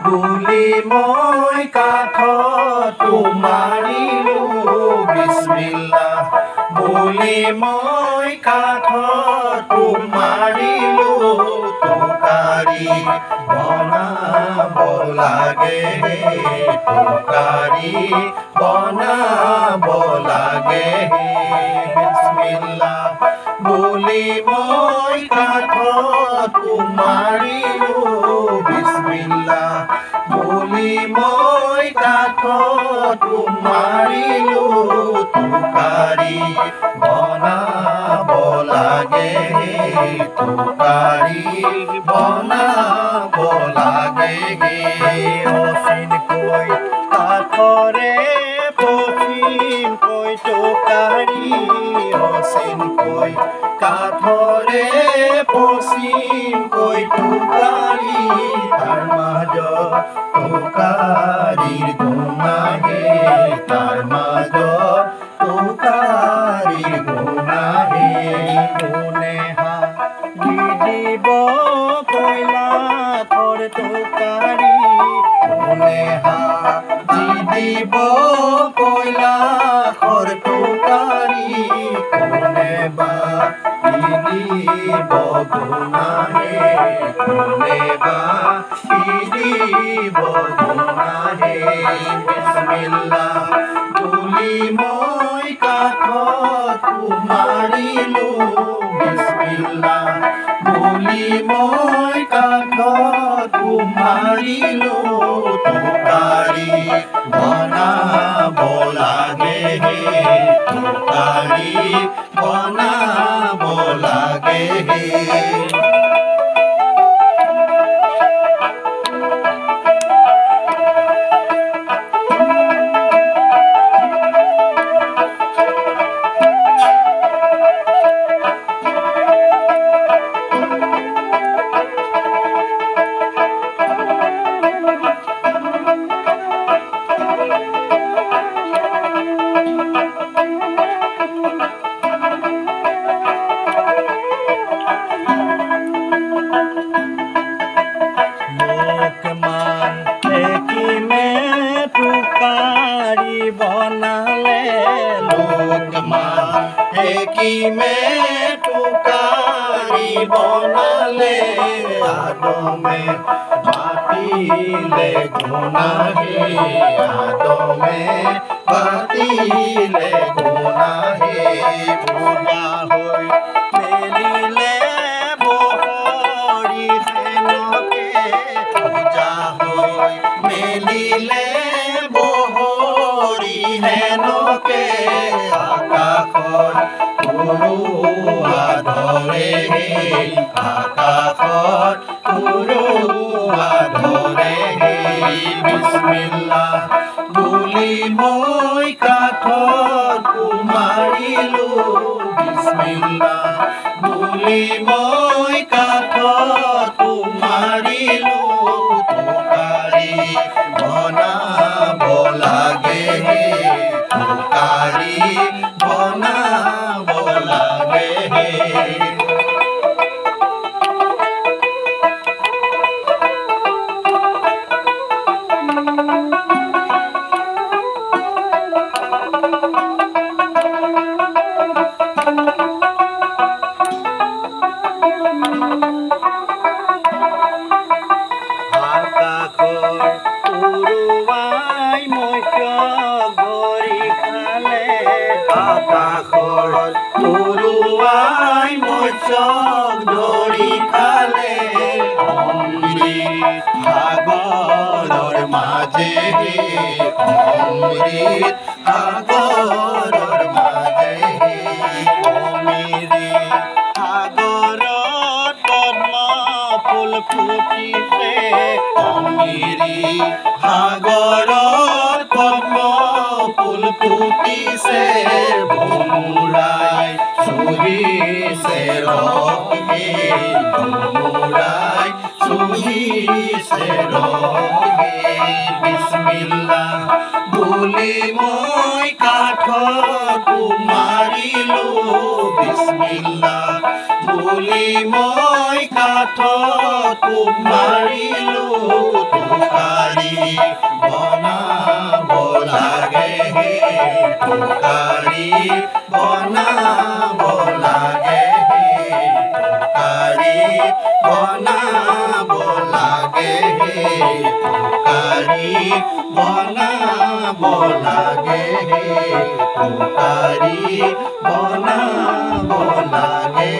বুলি মই কাঠত মাৰিলো বিসমিল্লাহ বুলি মই কাঠত মাৰিলো তোকাৰি বনাব লাগে তোকাৰি বনাব লাগে বিসমিল্লাহ বুলি মই কাঠত মাৰিলো বিসমিল্লাহ বুলি মই কাঠত মাৰিলো তোকাৰি বনাব লাগে তোকাৰি বনাব লাগে অচিনকৈ কাঠৰে পচিনকৈ তোকাৰি অচিনকৈ কাঠৰে পচিনকৈ তোকাৰি তাৰ মাজত তোকাৰিৰ গুণ আহে তাৰ মাজত তোকাৰিৰ গুণ আহে কোনে হাগি দিব কয়লা থৰ তোকাৰি কোনে হাগি দিব কয়লা থৰ তোকাৰি কোনে বা দিব গুণ আহে কোনে বা দিব গুণ আহে বিসমিল্লাহ বুলি মই কাঠত মাৰিলো বিসমিল্লাহ বুলি মই কাঠত মাৰিলো তোকাৰি বনাব লাগে তোকাৰি বনাব লাগে হেকিমে তোকাৰি বনালে আদমে বাতিলে গুণ আহে আদমে বাতিলে গুণ আহে পূজা হৈ মেলিলে বহৰি সেনকে পূজা হৈ মেলিলে বহৰি সেনকে আকাশত উৰুৱা ধৰে আকাশত উৰুৱা ধৰে বিসমিল্লাহ বুলি মই কাঠত মাৰিলো বিসমিল্লাহ বুলি মই কাঠত মাৰিলো তোকাৰি বনাব লাগে তোকাৰি বনাব লাগে আকাশত উৰুৱাই মৎস্যক ধৰি খালে অমৃত সাগৰৰ মাজে অমৃত সাগৰৰ মাজে অমৃত সাগৰত পদ্ম ফুল ফুটিছে অমৃত সাগৰত পদ্ম ফুল ফুটিছে ভোমোৰাই চুহিছে ৰগে ভোমোৰাই চুহিছে ৰগে বিসমিল্লাহ বুলি মই কাঠত মাৰি মাৰিলো বিসমিল্লাহ বুলি মই কাঠত কোব মাৰিলো তোকাৰি বনাব লাগে তোকাৰি বনাব লাগে তোকাৰি বনাব লাগে তোকাৰি বনাব লাগে তোকাৰি বনাব লাগে